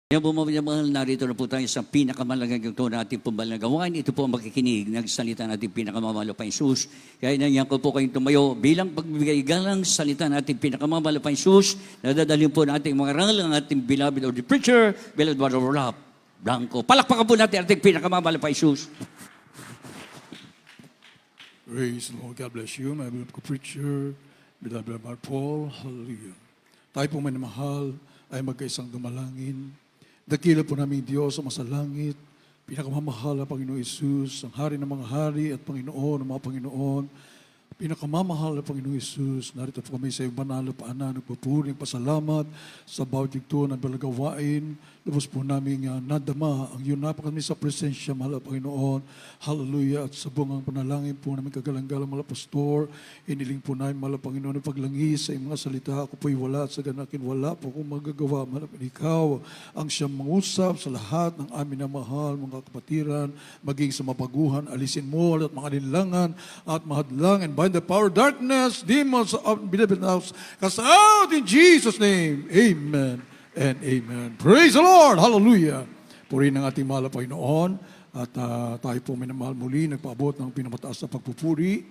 Kaya po mga mahal, narito na po tayo sa pinakamalagang ito na ating pumbalang gawain. Ito po ang makikinig ng salita natin pinakamamahal pa Jesus. Kaya nangyang ko po kayong tumayo bilang pagbibigay galang salita natin pinakamamahal pa Jesus. Nadadalhin po natin mga rangal ang ating beloved of the preacher, beloved Brother Rap Blanco. Palakpakan po natin ating pinakamamahal pa Jesus. Praise the Lord. God bless you, my beloved preacher, beloved Brother Paul. Hallelujah. Tayo po may namahal ay magkaisang dumalangin. Dakila po namin Diyos sa masalangit, pinakamamahal na Panginoon Isus, ang hari ng mga hari at Panginoon ng mga Panginoon, pinakamamahal na Panginoon Isus, narito po kami sa iyong banal na paanan, nagpupuring pasalamat sa bawat yugto ng balagawain. Lubos po namin nadama ang iyong napakami sa presensya, mahal na Panginoon. Hallelujah. At sa bungang panalangin po namin kagalang-galang mga pastor, iniling po namin, mahal na Panginoon, ang paglangis sa iyong mga salita. Ako po'y wala at sa ganakin wala po akong magagawa. Mahal na ikaw ang siyang mangusap sa lahat ng amin na mahal, mga kapatiran, maging sa mabaguhan, alisin mo at mga nilangan at mahadlang and bind the power of darkness, demons of beloved house, cast out in Jesus' name. Amen and amen. Praise the Lord! Hallelujah! Purihin ang ating mahal na Panginoon at tayo po minamahal muli, nagpaabot ng pinamataas na pagpupuri,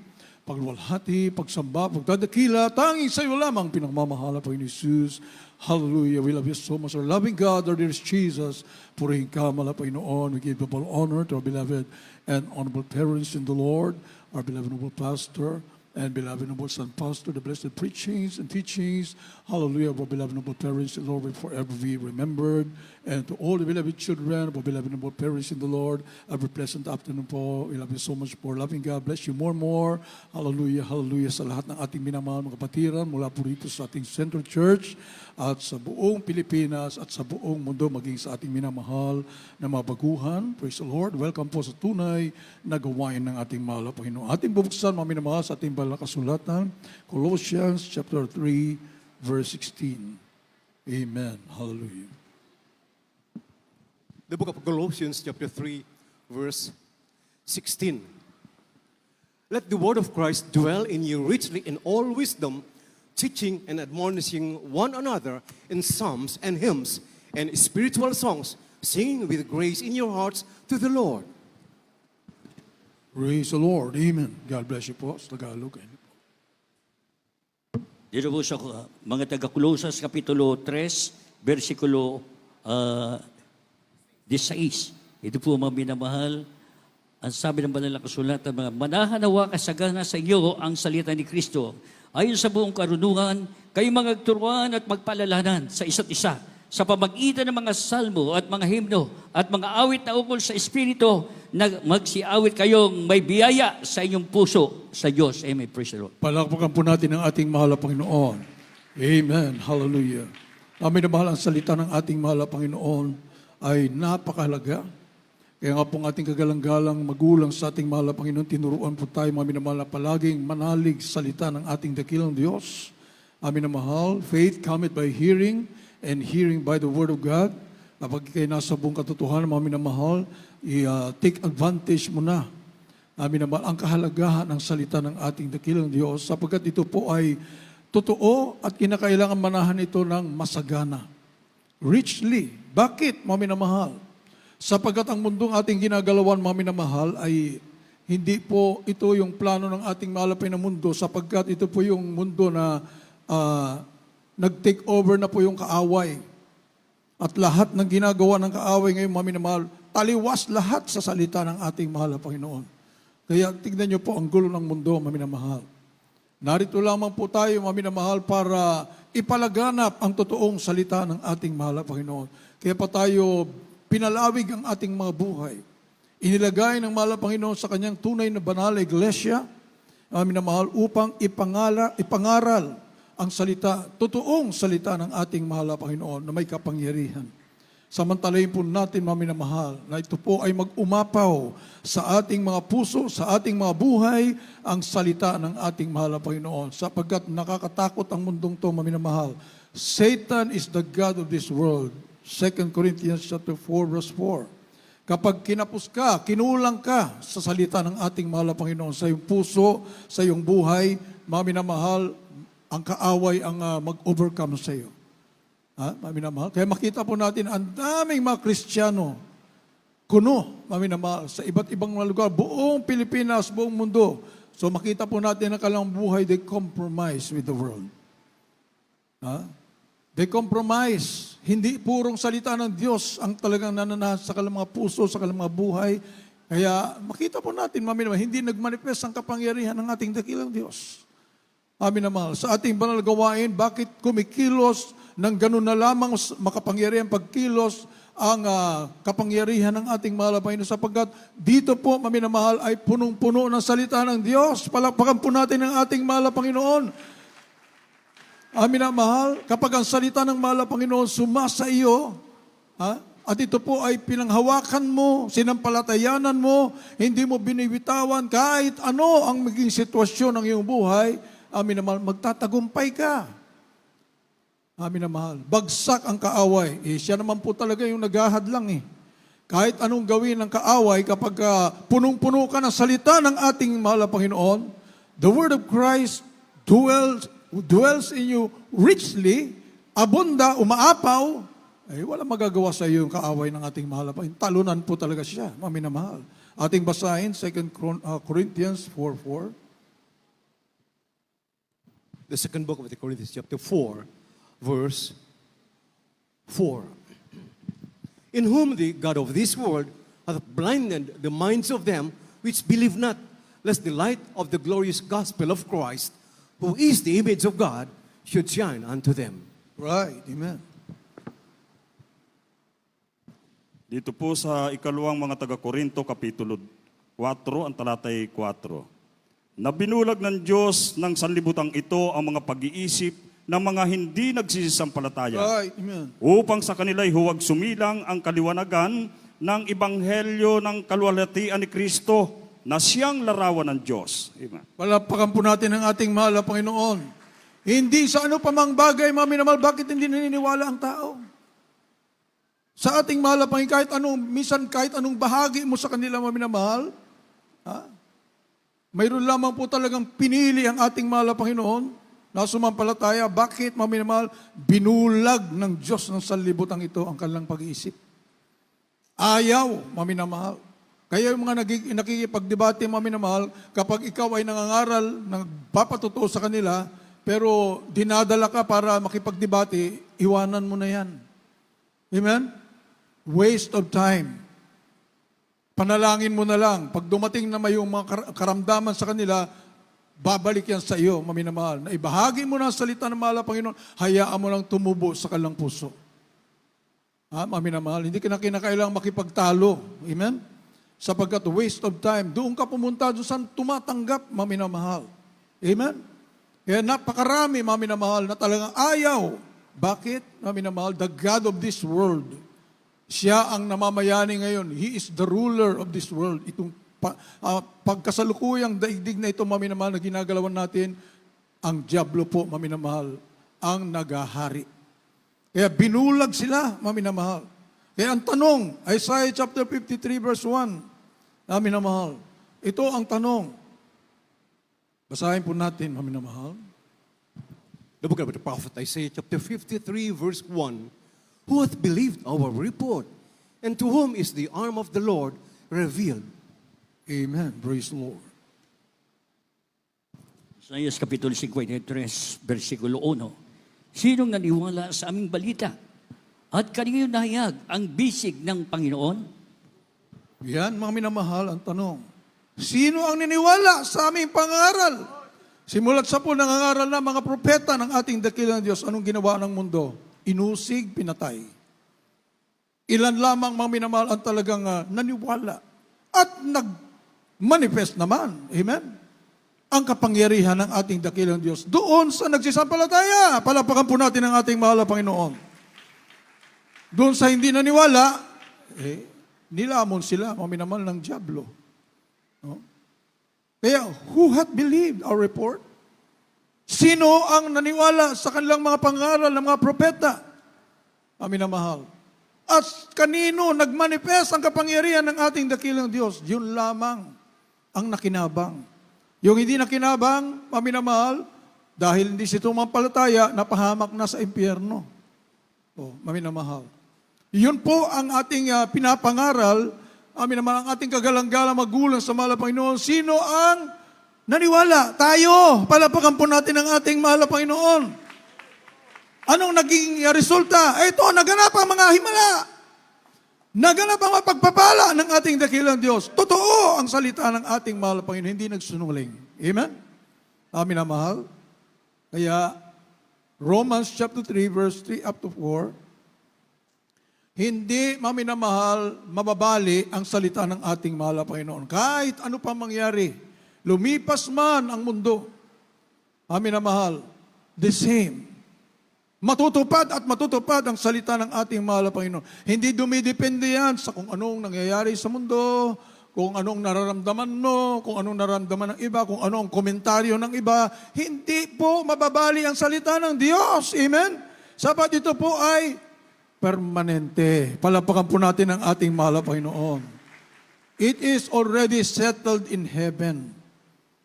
pagluwalhati, pagsamba, pagdadakila, tanging sa iyo lamang pinagmamahal na Panginoon Jesus. Hallelujah! We love you so much. Our loving God, our dearest Jesus, purihin ka, mahal na Panginoon. We give you all honor to our beloved and honorable parents in the Lord, our beloved noble pastor, and beloved noble son pastor, the blessed preachings and teachings. Hallelujah, our beloved noble parents in the Lord will forever be remembered. And to all the beloved children, our beloved noble parents in the Lord, a very pleasant afternoon po. We love you so much for loving God. Bless you more and more. Hallelujah, hallelujah sa lahat ng ating minamahal mga kapatiran mula po rito sa ating Central Church at sa buong Pilipinas at sa buong mundo maging sa ating minamahal na mga baguhan. Praise the Lord. Welcome po sa tunay na gawain ng ating mahal na Panginoon. Ating bubuksan mga minamahal sa ating banal na kasulatan, Colossians chapter 3, verse 16. Amen. Hallelujah. The book of Colossians chapter 3, verse 16. Let the word of Christ dwell in you richly in all wisdom, teaching and admonishing one another in psalms and hymns and spiritual songs, singing with grace in your hearts to the Lord. Praise the Lord. Amen. God bless you po sa Tagalog. Dito po sa mga taga-Colosas, Kapitulo 3, versikulo 16. Ito po mga minamahal. Ang sabi ng banal na kasulatan, mga manahanawa kasagana sa inyo ang salita ni Kristo. Ayon sa buong karunungan, kayo magturuan at magpaalalahanan sa isa't isa sa pamagitan ng mga salmo at mga himno at mga awit na ukol sa Espiritu na magsiawit kayong may biyaya sa inyong puso sa Diyos. Amen. Praise the Lord. Palakpakan po natin ang ating mahal na Panginoon. Amen. Hallelujah. Amin na mahal ang salita ng ating mahal na Panginoon ay napakahalaga. Kaya nga pong ating kagalang-galang magulang sa ating mahal na Panginoon, tinuruan po tayo mga minamahal na palaging manalig salita ng ating dakilang Diyos. Amin na mahal, faith cometh by hearing, and hearing by the Word of God. Kapag kayo nasa buong katotohanan, mga minamahal, take advantage mo na. Amin na mahal, ang kahalagahan ng salita ng ating dakilang Diyos, sapagkat ito po ay totoo at kinakailangan manahan ito ng masagana. Richly. Bakit, mga minamahal? Sapagkat ang mundong ating ginagalawan, mga minamahal, ay hindi po ito yung plano ng ating mahalapay na mundo, sapagkat ito po yung mundo na nag-take over na po yung kaaway. At lahat ng ginagawa ng kaaway ngayon, mga minamahal, taliwas lahat sa salita ng ating mahal na Panginoon. Kaya tignan niyo po ang gulo ng mundo, mga minamahal. Narito lamang po tayo, mga minamahal, para ipalaganap ang totoong salita ng ating mahal na Panginoon. Kaya pa tayo pinalawig ang ating mga buhay. Inilagay ng mahal na Panginoon sa kanyang tunay na banal na iglesia, mga minamahal, upang ipangaral ang salita, totoong salita ng ating mahal na Panginoon na may kapangyarihan. Samantalahin po natin, mga minamahal, na ito po ay mag-umapaw sa ating mga puso, sa ating mga buhay, ang salita ng ating mahal na Panginoon. Sapagkat nakakatakot ang mundong to, mga minamahal. Satan is the God of this world. 2 Corinthians chapter 4, verse 4. Kapag kinapos ka, kinulang ka sa salita ng ating mahal na Panginoon, sa iyong puso, sa iyong buhay, mga minamahal, ang kaaway ang mag-overcome sa iyo. Mga minamahal. Kaya makita po natin, ang daming mga Kristiyano, kuno, mga minamahal, sa iba't ibang mga lugar, buong Pilipinas, buong mundo. So makita po natin ang kanilang buhay, they compromise with the world. They compromise. Hindi purong salita ng Diyos ang talagang nananahan sa kanilang mga puso, sa kanilang mga buhay. Kaya makita po natin, mga minamahal, hindi nagmanifest ang kapangyarihan ng ating dakilang Diyos. Amin na mahal. Sa ating banal gawain, bakit kumikilos ng ganun na lamang makapangyarihan pagkilos ang kapangyarihan ng ating mahal na Panginoon, sapagkat dito po, maminamahal, ay punong-puno ng salita ng Diyos. Palakpakan po natin ang ating mahal na Panginoon. Amin na mahal, kapag ang salita ng mahal na Panginoon sumasa iyo, at ito po ay pinanghawakan mo, sinampalatayanan mo, hindi mo binibitawan kahit ano ang maging sitwasyon ng iyong buhay, amin na mahal, magtatagumpay ka. Amin na mahal. Bagsak ang kaaway. Siya naman po talaga yung naghahad lang eh. Kahit anong gawin ng kaaway, kapag punong-puno ka ng salita ng ating mahal na Panginoon, the word of Christ dwells in you richly, abunda, umaapaw, ay wala magagawa sa iyo yung kaaway ng ating mahal na Panginoon. Talunan po talaga siya. Amin na mahal. Ating basahin, 2 Corinthians 4:4. The second book of the Corinthians, chapter 4, verse 4. In whom the God of this world hath blinded the minds of them which believe not, lest the light of the glorious gospel of Christ, who is the image of God, should shine unto them. Right. Amen. Dito po sa ikalawang mga taga-Korinto, Kapitulo 4, ang talatay 4. Na binulag ng Diyos ng sanlibutang ito ang mga pag-iisip ng mga hindi nagsisisampalataya, Right. Amen. upang sa kanila'y huwag sumilang ang kaliwanagan ng ebanghelyo ng kaluwalhatian ni Kristo na siyang larawan ng Diyos. Amen. Palakpakan po natin ang ating mahal na Panginoon. Hindi sa ano pa mang bagay, mga minamahal, bakit hindi naniniwala ang tao? Sa ating mahal na Panginoon, minsan kahit anong bahagi mo sa kanila, mga minamahal, mayroon lamang po talagang pinili ang ating mahal na Panginoon na sumampalataya. Bakit, mga minamahal? Binulag ng Diyos ng sanlibutan ito ang kanilang pag-iisip. Ayaw, mga minamahal. Kaya yung mga nakikipagdebate, mga minamahal, kapag ikaw ay nangangaral, nagpapatuto sa kanila, pero dinadala ka para makipagdebate, iwanan mo na yan. Amen? Waste of time. Panalangin mo na lang. Pag dumating na may yung mga karamdaman sa kanila, babalik yan sa iyo, maminamahal. Na ibahagi mo na ang salita ng mahal na Panginoon, hayaan mo lang tumubo sa kanilang puso. Maminamahal, hindi ka na kinakailangang makipagtalo. Amen? Sapagkat waste of time. Doon ka pumunta, doon saan tumatanggap, maminamahal. Amen? Kaya napakarami, maminamahal, na talagang ayaw. Bakit, maminamahal? The God of this world. Siya ang namamayani ngayon. He is the ruler of this world. Itong pagkasalukuyang daigdig na ito, maminamahal, na ginagalawan natin, ang diablo po, maminamahal, ang nagahari. Kaya binulag sila, maminamahal. Kaya ang tanong, Isaiah chapter 53 verse 1, maminamahal, ito ang tanong. Basahin po natin, maminamahal. The book of the prophet Isaiah, chapter 53, verse 1. Who hath believed our report? And to whom is the arm of the Lord revealed? Amen. Praise the Lord. Isaias Kapitulo 53, versikulo 1. Sinong naniwala sa aming balita? At kanino nahayag ang bisig ng Panginoon? Yan, mga minamahal, ang tanong. Sino ang niniwala sa aming pangaral? Simulat sa po nangangaral na mga propeta ng ating dakilang Diyos. Anong ginawa ng mundo? Inusig, pinatay. Ilan lamang, mga minamahal, ang talagang naniwala. At nag-manifest naman. Amen? Ang kapangyarihan ng ating dakilang Diyos. Doon sa nagsisampalataya. Palapakan po natin ang ating mahal na Panginoon. Doon sa hindi naniwala, nilamon sila, mga minamahal, ng diablo. No? Kaya, who hath believed our report? Sino ang naniwala sa kanilang mga pangaral ng mga propeta? Amin na mahal. At kanino nagmanifest ang kapangyarihan ng ating dakilang Diyos? Yun lamang ang nakinabang. Yung hindi nakinabang, amin na mahal, dahil hindi si tumampalataya, napahamak na sa impyerno. Mami na mahal. Yun po ang ating pinapangaral. Amin naman ang ating kagalang-galang magulang sa mahal na Panginoon. Sino ang naniwala? Tayo. Palapakan po natin ang ating mahal na Panginoon. Anong naging resulta? Ito, naganap ang mga himala. Naganap ang mapagpapala ng ating dakilang Diyos. Totoo ang salita ng ating mahal na Panginoon. Hindi nagsunungaling. Amen? Amin na mahal. Kaya, Romans chapter 3, verse 3 up to 4, hindi, mami na mahal, mababali ang salita ng ating mahal na Panginoon. Kahit ano pa mangyari, lumipas man ang mundo, mami na mahal, the same. Matutupad at matutupad ang salita ng ating mahal na Panginoon. Hindi dumidepende yan sa kung anong nangyayari sa mundo, kung anong nararamdaman mo, kung anong nararamdaman ng iba, kung anong komentaryo ng iba. Hindi po mababali ang salita ng Diyos. Amen? Sapat ito po ay permanente. Palapakan po natin ang ating mahal na Panginoon. It is already settled in heaven.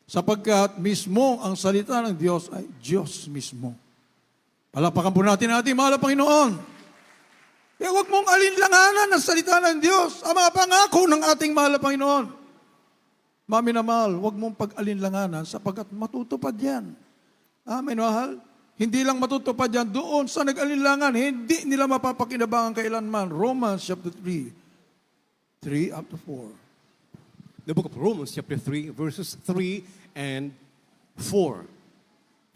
Sapagkat mismo ang salita ng Diyos ay Diyos mismo. Palapakan po natin ang ating mahal na Panginoon. Kaya huwag mong alinlanganan ang salita ng Diyos, ang mga pangako ng ating mahal na Panginoon. Mami na mahal, huwag mong pag-alinlanganan sapagkat matutupad yan. Amen, mahal? Hindi lang matutupad yan doon sa nag-alinlangan, hindi nila mapapakinabangan kailanman. Romans chapter 3, 3 up to 4. The book of Romans chapter 3, verses 3 and 4.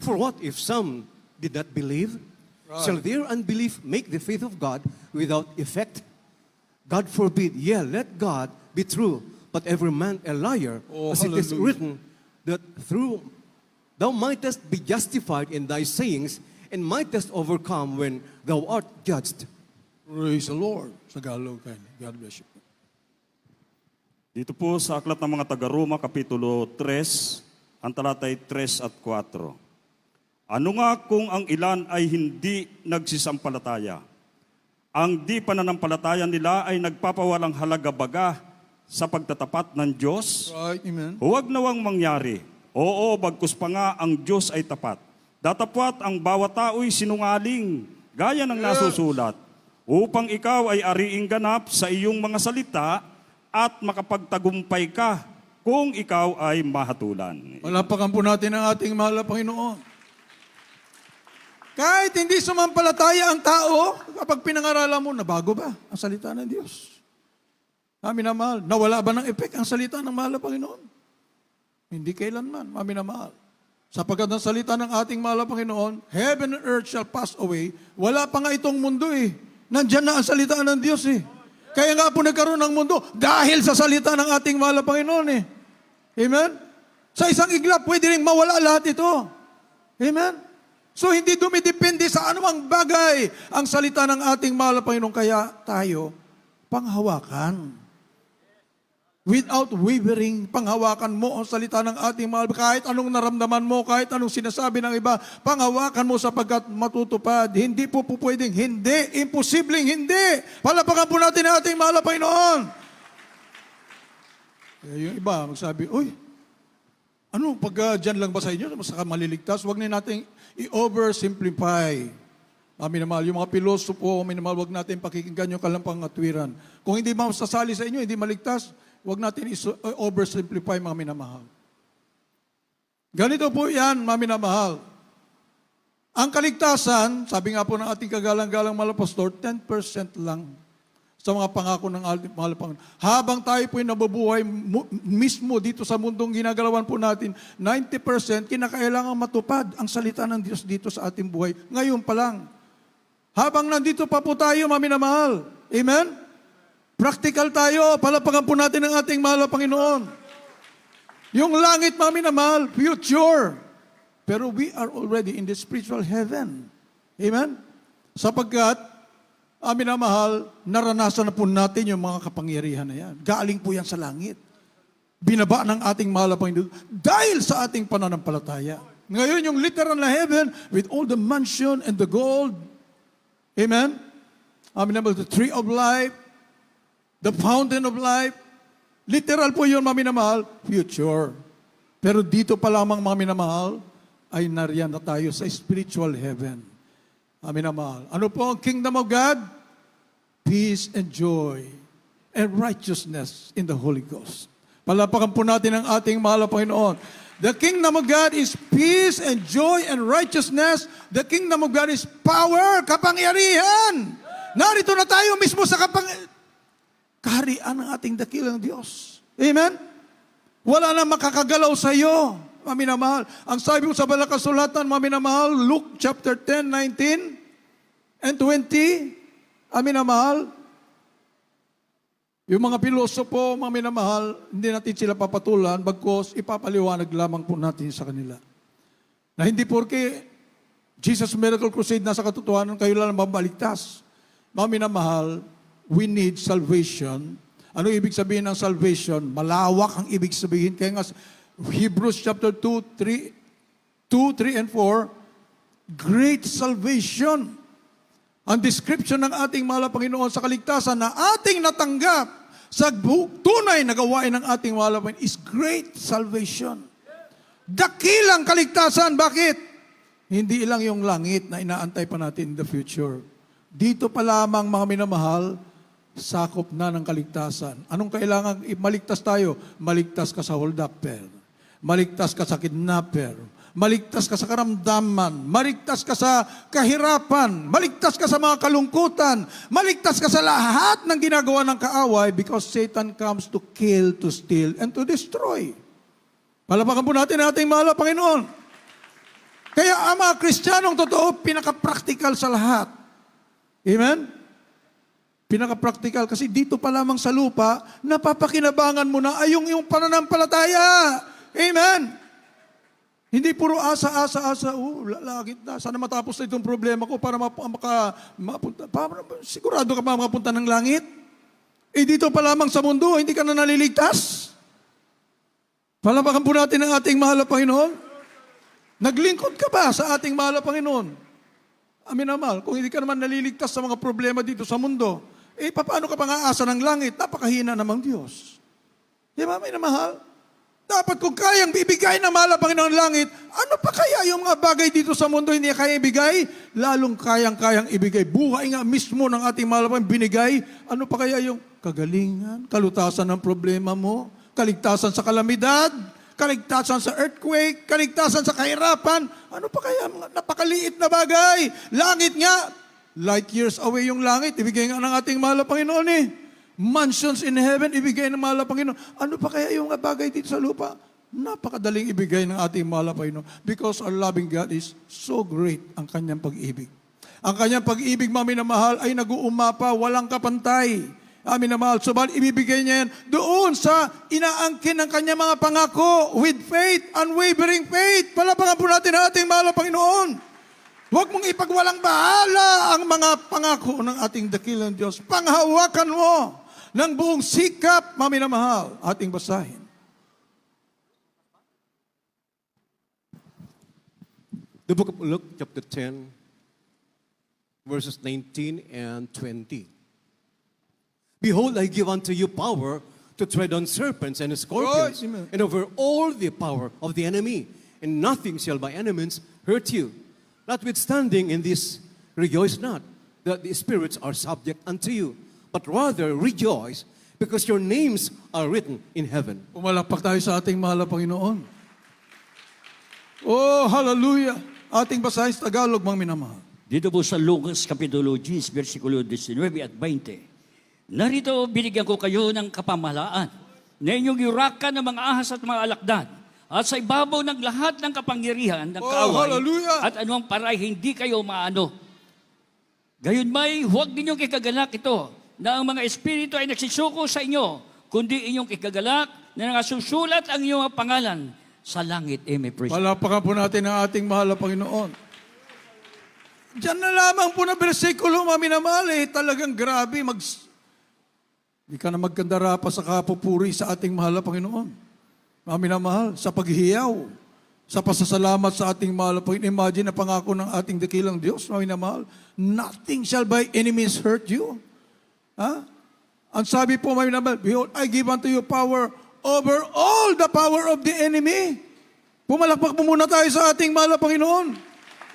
For what if some did not believe? Shall their unbelief make the faith of God without effect? God forbid. Yeah, let God be true, but every man a liar. As it is written, that through thou mightest be justified in thy sayings, and mightest overcome when thou art judged. Praise the Lord. Sa Tagalog, God bless you. Dito po sa Aklat ng mga Taga-Roma, Kapitulo 3, ang talatay 3 at 4. Ano nga kung ang ilan ay hindi nagsisampalataya? Ang di pananampalataya nila ay nagpapawalang halaga baga sa pagtatapat ng Diyos? Right, amen. Huwag nawang mangyari. Oo, bagkus pa nga ang Diyos ay tapat. Datapwat ang bawat tao'y sinungaling, gaya ng nasusulat, upang ikaw ay ariing ganap sa iyong mga salita at makapagtagumpay ka kung ikaw ay mahatulan. Palapakan po natin ang ating mahal na Panginoon. Kahit hindi sumampalataya ang tao, kapag pinangaralan mo, nabago ba ang salita ng Diyos? Amin na mahal. Nawala ba ng epek ang salita ng mahal na Panginoon? Hindi kailanman, amin na mahal. Sapagkat ang salita ng ating mahal na Panginoon, heaven and earth shall pass away. Wala pa nga itong mundo eh. Nandyan na ang salita ng Diyos eh. Kaya nga po nagkaroon ng mundo dahil sa salita ng ating mahal na Panginoon eh. Amen? Sa isang iglap, pwede rin mawala lahat ito. Amen? So, hindi dumidepende sa anumang bagay ang salita ng ating mahal na Panginoon. Kaya tayo, panghawakan. Without wavering, panghawakan mo ang salita ng ating mahal. Kahit anong naramdaman mo, kahit anong sinasabi ng iba, panghawakan mo sapagkat matutupad. Hindi po pwedeng hindi. Imposibleng hindi. Palapakan po natin ang ating mahal na Panginoon. Kaya yung iba, magsabi, uy, ano, pag dyan lang ba sa inyo, masaka maliligtas, huwag na natin i-oversimplify. Amin na mahal, yung mga pilosopo, amin na mahal, huwag natin pakikinggan yung kalampang atwiran. Kung hindi masasali sa inyo, hindi maligtas, huwag natin i-oversimplify, mga minamahal. Ganito po yan, mga minamahal. Ang kaligtasan, sabi nga po ng ating kagalang-galang mahal pastor, 10% lang sa mga pangako ng ating mahal Panginoon. Habang tayo po'y nabubuhay mismo dito sa mundong ginagalawan po natin, 90% kinakailangan matupad ang salita ng Diyos dito sa ating buhay. Ngayon pa lang. Habang nandito pa po tayo, mga minamahal. Amen? Practical tayo. Palapakan po natin ang ating mahal na Panginoon. Yung langit, mga minamahal, future. Pero we are already in the spiritual heaven. Amen? Sapagkat, amin na mahal, naranasan na po natin yung mga kapangyarihan na yan. Galing po yan sa langit. Binaba ng ating mahal na Panginoon dahil sa ating pananampalataya. Ngayon, yung literal na heaven with all the mansion and the gold. Amen? Amin na mahal, the tree of life, the fountain of life. Literal po yun, mami na mahal, future. Pero dito pa lamang, mami na mahal, ay nariyan na tayo sa spiritual heaven. Amin na mahal. Ano po ang kingdom of God? Peace and joy and righteousness in the Holy Ghost. Palapakan po natin ang ating mahal na Panginoon. The kingdom of God is peace and joy and righteousness. The kingdom of God is power, kapangyarihan. Narito na tayo mismo sa kaharian ng ating dakilang Diyos. Amen? Wala na makakagalaw sa iyo, mami na mahal. Ang sabi ko sa Banal na Kasulatan, mami na mahal, Luke chapter 10, 19 and 20, mami na mahal, yung mga pilosopo, mga minamahal, hindi natin sila papatulan, bagkos ipapaliwanag lamang po natin sa kanila. Na hindi porke Jesus Miracle Crusade nasa katotohanan, kayo lang mabaligtas. Mga minamahal, we need salvation. Ano ibig sabihin ng salvation? Malawak ang ibig sabihin. Kaya nga, Hebrews chapter 2, 3 and 4, great salvation. Ang description ng ating mahal na Panginoon sa kaligtasan na ating natanggap sa tunay na gawain ng ating mahal na Panginoon is great salvation. Dakilang kaligtasan. Bakit? Hindi ilang yung langit na inaantay pa natin in the future. Dito pa lamang mga minamahal, sakop na ng kaligtasan. Anong kailangan maligtas tayo? Maligtas ka sa hold-upper. Maligtas ka sa kidnapper. Maligtas ka sa karamdaman, maligtas ka sa kahirapan, maligtas ka sa mga kalungkutan, maligtas ka sa lahat ng ginagawa ng kaaway because Satan comes to kill, to steal, and to destroy. Palapakan po natin ang ating mahal na Panginoon. Kaya ang mga Kristiyanong totoo, pinaka-practical sa lahat. Amen? Pinaka-practical kasi dito pa lamang sa lupa, napapakinabangan mo na ay yung pananampalataya. Amen? Hindi puro asa. Langit na. Sana matapos na itong problema ko para mapunta. Sigurado ka pa makapunta ng langit? Dito pa lamang sa mundo, hindi ka na naliligtas? Palapakan po natin ang ating mahal na Panginoon. Naglingkod ka ba sa ating mahal na Panginoon? Amin na mahal. Kung hindi ka naman naliligtas sa mga problema dito sa mundo, paano ka pang aasa ng langit? Napakahina namang Diyos. Di ba, amin na mahal? Dapat kung kayang bibigay ng mahal na Panginoon langit, ano pa kaya yung mga bagay dito sa mundo hindi kaya ibigay? Lalong kayang ibigay. Buhay nga mismo ng ating mahal na Panginoon binigay. Ano pa kaya yung kagalingan, kalutasan ng problema mo, kaligtasan sa kalamidad, kaligtasan sa earthquake, kaligtasan sa kahirapan. Ano pa kaya mga napakaliit na bagay? Langit nga, light years away yung langit. Ibigay nga ng ating mahal na Panginoon Mansions in heaven, ibigay ng mahal na Panginoon. Ano pa kaya yung bagay dito sa lupa? Napakadaling ibigay ng ating mahal na Panginoon. Because our loving God is so great ang kanyang pag-ibig. Ang kanyang pag-ibig, mami na mahal, ay nag-uumapa, walang kapantay. Amin na mahal. Subalit ibibigay niya yan doon sa inaangkin ng kanyang mga pangako with faith, unwavering faith. Palapakan po natin ang ating mahal na Panginoon. Huwag mong ipagwalang bahala ang mga pangako ng ating dakilang Diyos. Panghawakan mo ng buong sikap, mami na mahal, ating basahin. The book of Luke, chapter 10, verses 19 and 20. Behold, I give unto you power to tread on serpents and scorpions, Amen. and over all the power of the enemy, and nothing shall by enemies hurt you. Notwithstanding in this, rejoice not that the spirits are subject unto you, but rather rejoice because your names are written in heaven. Pumalakpak tayo sa ating mahal na Panginoon. Oh, hallelujah! Ating basahin sa Tagalog, mga minamahal. Dito po sa Lucas Kapitulo 10, versikulo 19 at 20. Narito, binigyan ko kayo ng kapamahalaan na inyong yurakan ng mga ahas at mga alakdan at sa ibabaw ng lahat ng kapangyarihan ng kaaway hallelujah! at anumang paray hindi kayo maano. Gayon may huwag ninyong kikagalak ito na ang mga espiritu ay nagsisuko sa inyo, kundi inyong kikagalak na nangasusulat ang inyong pangalan sa langit. Amen. Praise. Palapakan po natin ang ating mahal na Panginoon. Diyan na lamang po na bersikulo, mami na mahal, talagang grabe. Di ka na magkandara pa sa kapupuri sa ating mahal na Panginoon. Mami na mahal, sa paghihiyaw, sa pasasalamat sa ating mahal na Panginoon. Imagine na pangako ng ating dakilang Diyos, mami na mahal, nothing shall by enemies hurt you. Ang sabi po, mami na mahal, behold, I give unto you power over all the power of the enemy. Pumalakpak po muna tayo sa ating mahal na Panginoon.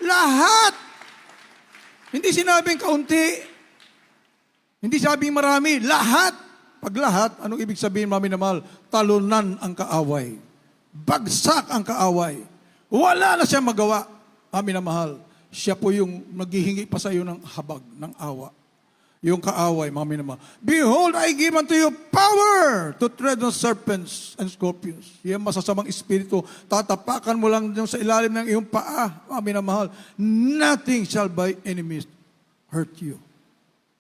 Lahat Hindi sinabing kaunti. Hindi sabing marami. Lahat. Pag lahat, anong ibig sabihin, mami na mahal? Talunan ang kaaway. Bagsak ang kaaway. Wala na siya magawa. Mami na mahal. Siya po yung maghihingi pa sa iyo ng habag, ng awa. Yung kaaway, mami na mahal. Behold, I give unto you power to tread on serpents and scorpions. Yung masasamang espiritu, tatapakan mo lang dyan sa ilalim ng iyong paa, mami na mahal. Nothing shall by enemies hurt you.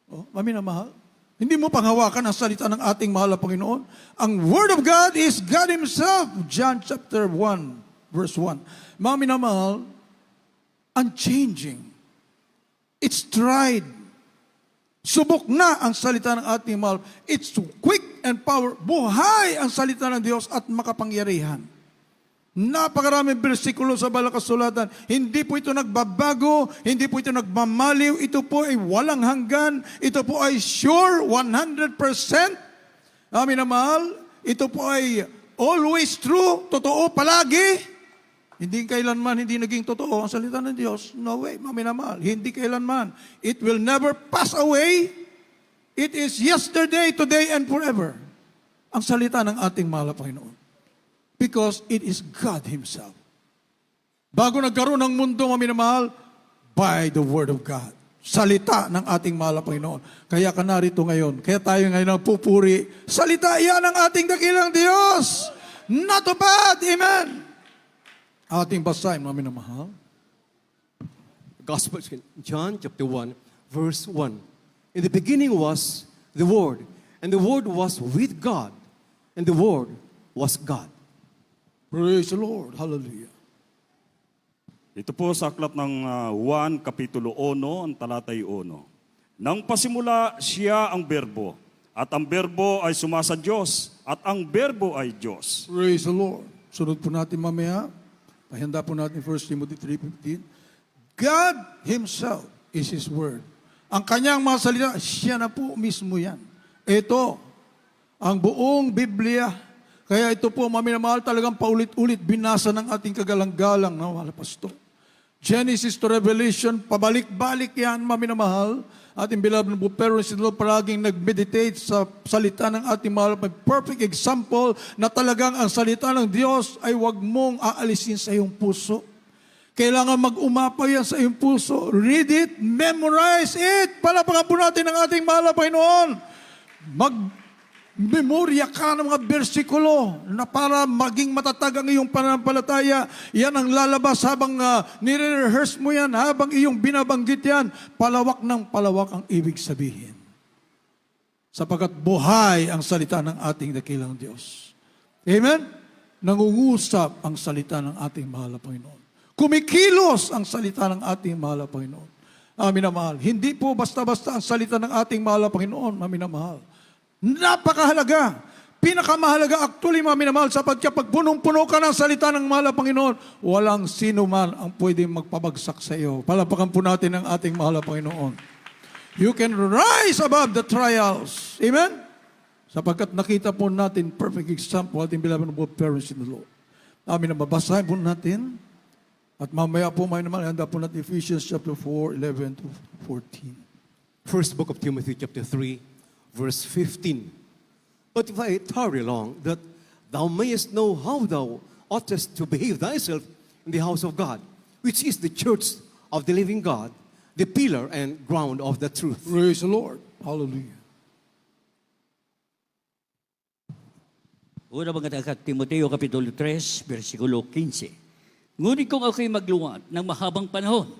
Oh, mami na mahal. Hindi mo panghawakan ang salita ng ating mahal na Panginoon. Ang Word of God is God Himself. John chapter 1, verse 1. Mami na mahal, unchanging. It's tried. Subok na ang salita ng ating mahal. It's quick and power. Buhay ang salita ng Diyos at makapangyarihan. Napakaraming bersikulo sa Banal na Kasulatan. Hindi po ito nagbabago, hindi po ito nagmamaliw, ito po ay walang hanggan, ito po ay sure, 100%. Amin na mahal, ito po ay always true, totoo palagi. Hindi kailanman hindi naging totoo ang salita ng Diyos. No way, amin na mahal, hindi kailanman. It will never pass away. It is yesterday, today, and forever. Ang salita ng ating mahal na Panginoon. Because it is God Himself. Bago nagkaroon ng mundo, maminamahal, by the Word of God. Salita ng ating mahal na Panginoon. Kaya ka narito ngayon. Kaya tayo ngayon nagpupuri. Salita yan ang ating dakilang Diyos. Not bad. Amen. Ating basahin, maminamahal. Gospel, John chapter 1, verse 1. In the beginning was the Word, and the Word was with God, and the Word was God. Praise the Lord. Hallelujah. Ito po sa aklat ng Juan, Kapitulo 1, ang talatay 1. Nang pasimula siya ang berbo, at ang berbo ay sumasa Diyos, at ang berbo ay Diyos. Praise the Lord. Sunod po natin mamaya. Pahanda po natin 1 Timothy 3:15. God Himself is His Word. Ang kanyang mga salita, siya na po mismo yan. Ito, ang buong Biblia. Kaya ito po, maminamahal, talagang paulit-ulit binasa ng ating kagalang-galang na mga pastor. Genesis to Revelation, pabalik-balik yan, maminamahal. Ating beloved po, pero sila palaging nag-meditate sa salita ng ating mahal. May perfect example na talagang ang salita ng Diyos ay wag mong aalisin sa iyong puso. Kailangan mag-umapa yan sa iyong puso. Read it, memorize it. Palapakan po natin ang ating mahal na Panginoon. Memorya ka ng mga bersikulo na para maging matatag ang iyong pananampalataya. Yan ang lalabas habang nire-rehearse mo yan, habang iyong binabanggit yan. Palawak ng palawak ang ibig sabihin. Sapagkat buhay ang salita ng ating dakilang Diyos. Amen? Nangungusap ang salita ng ating mahal na Panginoon. Kumikilos ang salita ng ating mahal na Panginoon. Amin na mahal. Hindi po basta-basta ang salita ng ating mahal na Panginoon. Amin na mahal. Napakahalaga. Pinakamahalaga actually, mga minamahal, sapagkat pag punong-puno ka ng salita ng mahal na Panginoon, walang sino man ang pwedeng magpabagsak sa iyo. Palapakan po natin ang ating mahal na Panginoon. You can rise above the trials. Amen? Sapagkat nakita po natin perfect example ating beloved of parents in the Lord. Amin na babasahin po natin. At mamaya po, mga minamahal, handa po natin Ephesians chapter 4, 11 to 14. First book of Timothy chapter 3, verse 15. But if I tarry long, that thou mayest know how thou oughtest to behave thyself in the house of God, which is the church of the living God, the pillar and ground of the truth. Praise the Lord. Hallelujah. Una mga tagat, Timoteo Kapitulo 3, versikulo 15. Ngunit kung ako'y magluwat ng mahabang panahon,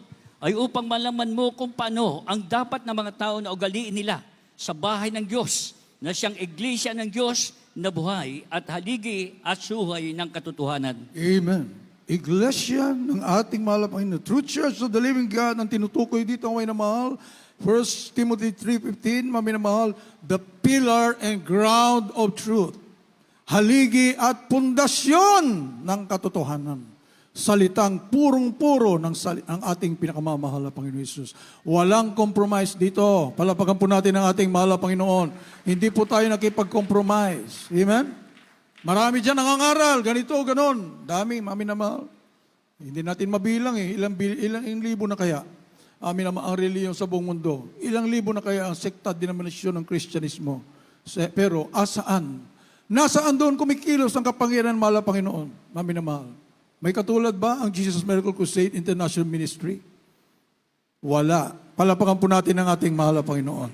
ay upang malaman mo kung paano ang dapat na mga tao na ugaliin nila sa bahay ng Diyos, na siyang iglesia ng Diyos na buhay at haligi at suhay ng katotohanan. Amen. Iglesia ng ating mahal na Panginoon. True Church of the Living God, ang tinutukoy dito ang may namahal. 1 Timothy 3:15, maminamahal, the pillar and ground of truth. Haligi at pundasyon ng katotohanan. Salitang purong-puro ng ang ating pinakamamahal na Panginoon Jesus. Walang compromise dito. Palapakan po natin ang ating mahal na Panginoon. Hindi po tayo nakipag-compromise. Amen? Marami dyan nangangaral. Ganito, ganon. Dami, mami na mahal. Hindi natin mabilang eh. Ilang libo na kaya. Amin naman ang reliyon sa buong mundo. Ilang libo na kaya ang sekta, denominasyon ng Kristyanismo. Pero asaan? Nasaan doon kumikilos ang kapangyarihan ng mahal na Panginoon? Amin na mahal. May katulad ba ang Jesus Miracle Crusade International Ministry? Wala. Palapakan po natin ang ating mahal na Panginoon.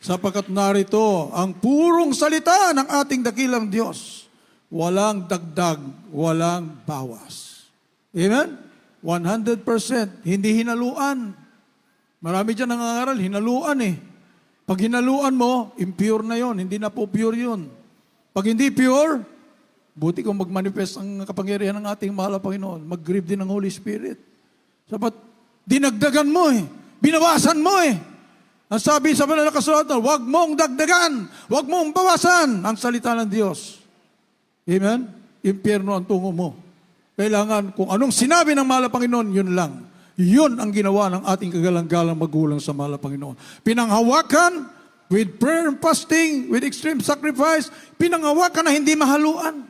Sapagkat narito ang purong salita ng ating dakilang Diyos. Walang dagdag, walang bawas. Amen? 100%. Hindi hinaluan. Marami dyan nangangaral, hinaluan eh. Pag hinaluan mo, impure na yon, hindi na po pure yun. Pag hindi pure, buti kung mag-manifest ang kapangyarihan ng ating mahal na Panginoon. Mag-grieve din ng Holy Spirit. Sapat, dinagdagan mo eh. Binawasan mo eh. Ang sabi sa banal na kasulatan, huwag mong dagdagan, huwag mong bawasan ang salita ng Diyos. Amen? Impyerno ang tungo mo. Kailangan kung anong sinabi ng mahal na Panginoon, yun lang. Yun ang ginawa ng ating kagalang-galang magulang sa mahal na Panginoon. Pinanghawakan with prayer and fasting, with extreme sacrifice, pinanghawakan na hindi mahaluan.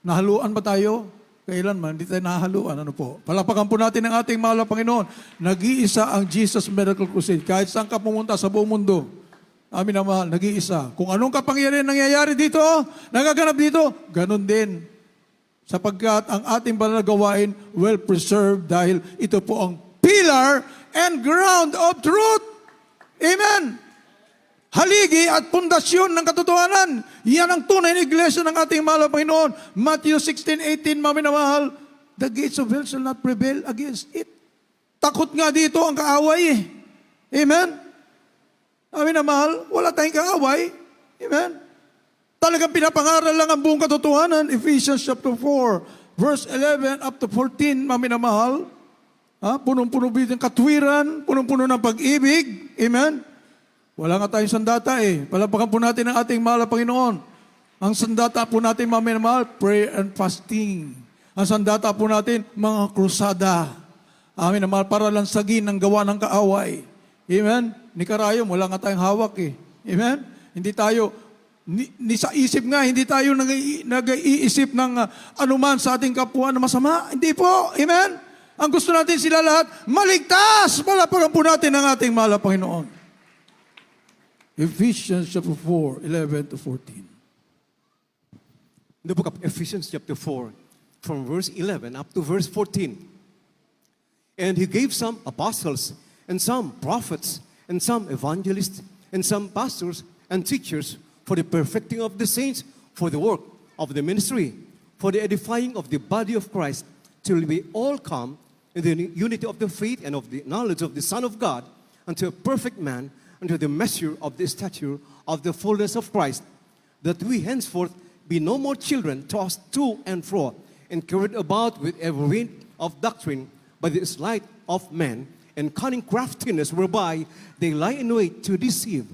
Nahaluan ba tayo? Kailanman, hindi tayo nahaluan. Ano po? Palapakan po natin ang ating mahal na Panginoon. Nag-iisa ang Jesus Miracle Crusade. Kahit saan ka pumunta sa buong mundo, amin na mahal, nag-iisa. Kung anong kapangyarihan nangyayari dito, nagaganap dito, ganun din. Sapagkat ang ating banal na gawain well-preserved dahil ito po ang pillar and ground of truth. Amen. Haligi at pundasyon ng katotohanan. Yan ang tunay na iglesia ng ating mahal na Panginoon. Matthew 16:18, maminamahal, the gates of hell shall not prevail against it. Takot nga dito ang kaaway eh. Amen. Amin na mahal, wala tayong kaaway. Amen. Talagang pinapangaral lang ang buong katotohanan. Ephesians chapter 4, verse 11 up to 14, mamin na mahal. Punong-puno ng katwiran, punong-puno ng pag-ibig. Amen? Wala nga tayong sandata eh. Palapakan po natin ang ating mahal na Panginoon. Ang sandata po natin, mamin na mahal, prayer and fasting. Ang sandata po natin, mga krusada. Amin na mahal, para lansagin ang gawa ng kaaway. Amen? Ni Karayom, wala nga tayong hawak eh. Amen? Hindi tayo... Ni sa isip nga, hindi tayo nag-iisip ng anuman sa ating kapwa na masama. Hindi po. Amen? Ang gusto natin sila lahat, maligtas. Palapakan po natin ang ating mahal na Panginoon. Ephesians chapter 4, 11 to 14. The book of Ephesians chapter 4, from verse 11 up to verse 14. And he gave some apostles, and some prophets, and some evangelists, and some pastors and teachers, for the perfecting of the saints, for the work of the ministry, for the edifying of the body of Christ, till we all come in the unity of the faith and of the knowledge of the Son of God, unto a perfect man, unto the measure of the stature of the fullness of Christ, that we henceforth be no more children tossed to and fro, and carried about with every wind of doctrine by the sleight of men, and cunning craftiness whereby they lie in wait to deceive.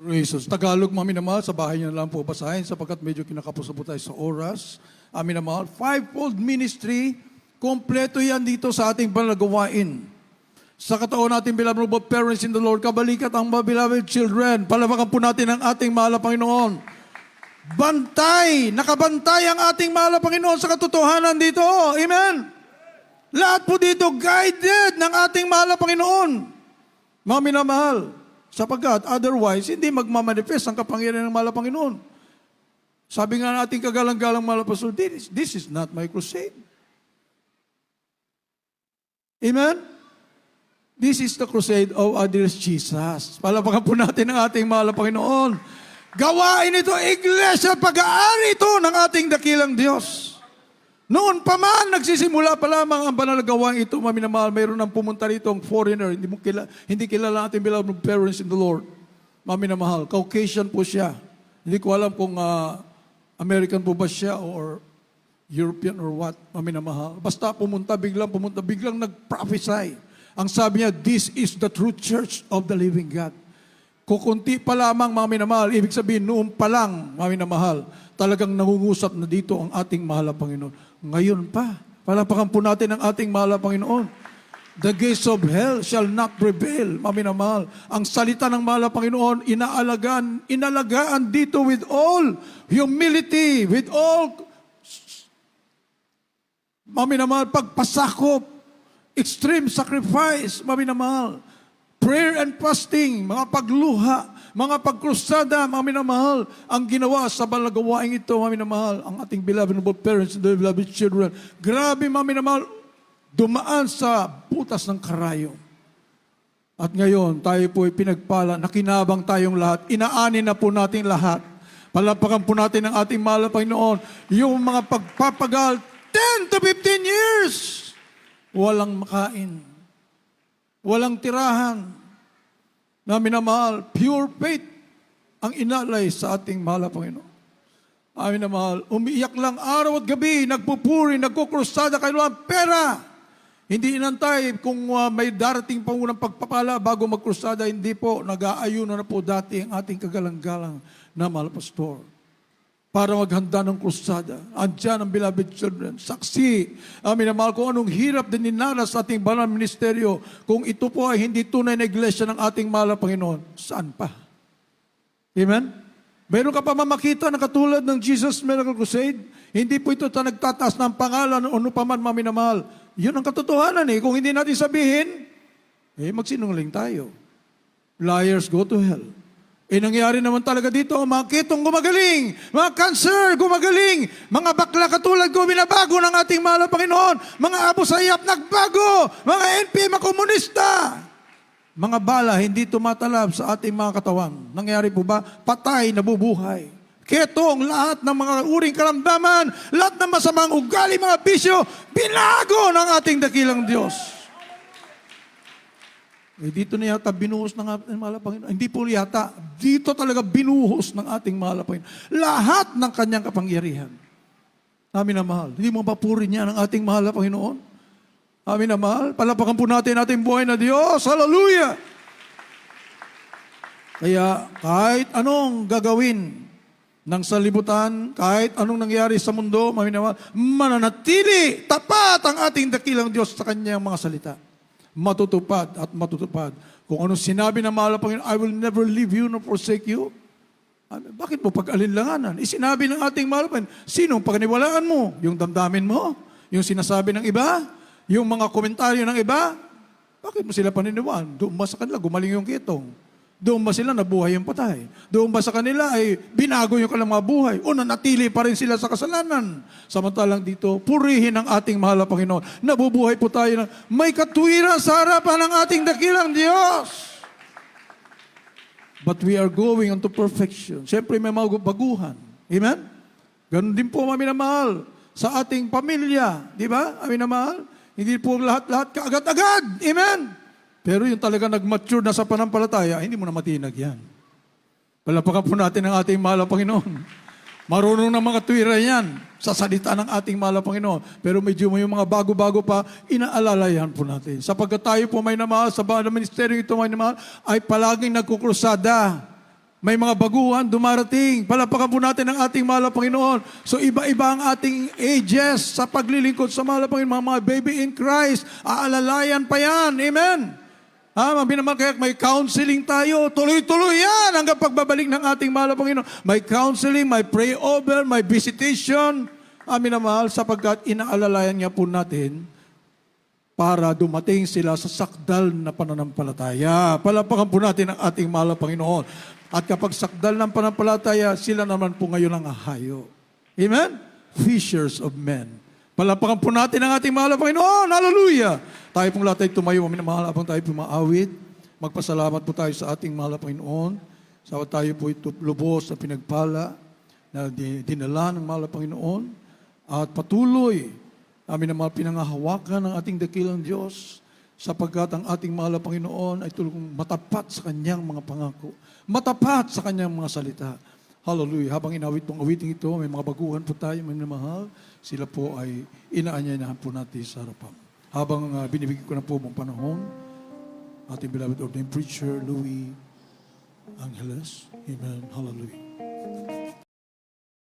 Jesus. Tagalog, mami na mahal, sa bahay niyo na lang po basahin sapagkat medyo kinakapos po tayo sa oras. Amin na mahal. Fivefold ministry, kompleto yan dito sa ating panagawain. Sa kataon natin, beloved parents in the Lord, kabalikat ang mga beloved children. Palapakan po natin ang ating mahal na Panginoon. Bantay, nakabantay ang ating mahal na Panginoon sa katotohanan dito. Amen? Lahat po dito guided ng ating mahal na Panginoon. Mami na mahal. Sapagkat otherwise, hindi magmamanifest ang kapangyarihan ng mahal na Panginoon. Sabi nga natin kagalang-galang mahal na Pastor, this is not my crusade. Amen? This is the crusade of our dear Jesus. Palapakan po natin ang ating mahal na Panginoon. Gawain ito, iglesia, pag-aari ito ng ating dakilang Diyos. Noon pa man, nagsisimula pa lamang ang banal na gawain ito, mami na mahal, mayroon nang pumunta rito ang foreigner, hindi kilala natin beloved parents in the Lord. Mami na mahal, Caucasian po siya. Hindi ko alam kung American po ba siya or European or what, mami na mahal. Basta pumunta, biglang nag-prophesy. Ang sabi niya, this is the true church of the living God. Kukunti pa lamang, mami na mahal, ibig sabihin, noon pa lang, mami na mahal, talagang nangungusap na dito ang ating mahal na Panginoon. Ngayon pa, palapakan po natin ang ating mahal na Panginoon. The gates of hell shall not prevail, mami na mahal. Ang salita ng mahal na Panginoon, inalagaan dito with all humility, with all, mami na mahal, pagpasakop. extreme sacrifice, mga minamahal. Prayer and fasting, mga pagluha, mga pagkrusada, mga minamahal, ang ginawa sa balagawaing ito, mga minamahal, ang ating beloved noble parents and their beloved children. Grabe, mga minamahal, dumaan sa butas ng karayom. At ngayon, tayo po ay pinagpala, nakinabang tayong lahat, inaani na po natin lahat. Palapakan po natin ang ating mahal na Panginoon, yung mga pagpapagal, 10 to 15 years, walang makain. Walang tirahan na minamahal, pure faith ang inalay sa ating mahal na Panginoon. Amin na mahal, umiiyak lang araw at gabi, nagpupuri, nagkukrusada kayo ng pera. Hindi inantay kung may darating pa unang pagpapala bago magkrusada, hindi po, nag-aayuno na po dati ang ating kagalang-galang na mahal pastor. Para maghanda ng krusada. Andyan ang beloved children. Saksi. Amin na mahal kung anong hirap din ninaras sa ating banal ministeryo. Kung ito po ay hindi tunay na iglesia ng ating mahal na Panginoon, saan pa? Amen? Meron ka pa mamakita na katulad ng Jesus Miracle Crusade? Hindi po ito nagtataas ng pangalan o ano pa man, mami na mahal. Yun ang katotohanan eh. Kung hindi natin sabihin, magsinungaling tayo. Liars go to hell. Nangyari naman talaga dito, mga kitong gumagaling, mga cancer gumagaling, mga bakla katulad ko, binabago ng ating mahal na Panginoon, mga Abu Sayyaf nagbago, mga NP, mga komunista. Mga bala hindi tumatalab sa ating mga katawan. Nangyari po ba? Patay, nabubuhay. Ketong, lahat ng mga uring karamdaman, lahat ng masamang ugali, mga bisyo, binago ng ating dakilang Diyos. Dito na yata binuhos ng ating mahal na Panginoon. Hindi po yata, dito talaga binuhos ng ating mahal na Panginoon. Lahat ng kanyang kapangyarihan. Amin na mahal. Hindi mo papurin niya ng ating mahal na Panginoon. Amin na mahal. Palapakan po natin ating buhay na Diyos. Hallelujah! Kaya kahit anong gagawin ng salibutan, kahit anong nangyari sa mundo, amin na mahal, mananatili, tapat ang ating dakilang Diyos sa kanyang mga salita. Matutupad at matutupad. Kung anong sinabi ng mahal na Panginoon, I will never leave you nor forsake you. Bakit mo pag-alinlanganan? Sinabi ng ating mahal na Panginoon, sinong pagniwalaan mo? Yung damdamin mo? Yung sinasabi ng iba? Yung mga komentaryo ng iba? Bakit mo sila paniniwalaan? Doon ba sa kanila gumaling yung kitong? Doon ba sila nabuhay yung patay? Doon ba sa kanila ay binago yung kanilang mga buhay? O nanatili pa rin sila sa kasalanan? Samantalang dito, purihin ang ating mahal na Panginoon. Nabubuhay po tayo ng may katwiran sa harapan ng ating dakilang Diyos. But we are going unto perfection. Siyempre may mga baguhan. Amen? Ganun din po, mami na mahal, sa ating pamilya. Di ba? Mami na mahal? Hindi po lahat-lahat kaagad-agad. Amen? Pero yung talaga nag-mature na sa panampalataya, hindi mo na matinag yan. Palapakan po natin ang ating mahal na Panginoon. Marunong ng mga tuwira yan sa salita ng ating mahal na Panginoon. Pero medyo may mga bago-bago pa, inaalalayan po natin. Sapagkat tayo po may namahal, sa banal na ministeryo ito may namahal, ay palaging nagkukrusada. May mga baguhan dumarating. Palapakan po natin ang ating mahal na Panginoon. So iba-iba ang ating ages sa paglilingkod sa mahal na Panginoon. Mga baby in Christ, aalalayan pa yan. Amen? Naman kaya may counseling tayo. Tuloy-tuloy yan hanggang pagbabalik ng ating mahal na Panginoon. May counseling, may pray over, may visitation. Amin na mahal, sapagkat inaalalayan niya po natin para dumating sila sa sakdal na pananampalataya. Palapakan po natin ang ating mahal na Panginoon. At kapag sakdal ng pananampalataya, sila naman po ngayon ang hayo. Amen? Fishers of men. Palapakan po natin ang ating mahal na Panginoon. Hallelujah! Tayo pong lahat ay tumayo, mahal habang tayo pumaawit. Magpasalamat po tayo sa ating mahal na Panginoon. Sa tayo po ito lubos na pinagpala na dinala ng mahal na Panginoon. At patuloy, amin na mahal pinangahawakan ng ating dakilang Diyos sapagkat ang ating mahal na Panginoon ay tulong matapat sa kanyang mga pangako. Matapat sa kanyang mga salita. Hallelujah. Habang inawit pong awiting ito, may mga baguhan po tayo, may mahal. Sila po ay inaanyayahan po natin sa harapan. Habang binibigyan ko na po mong panahon, ating beloved ordained preacher, Louis Angeles. Amen. Hallelujah.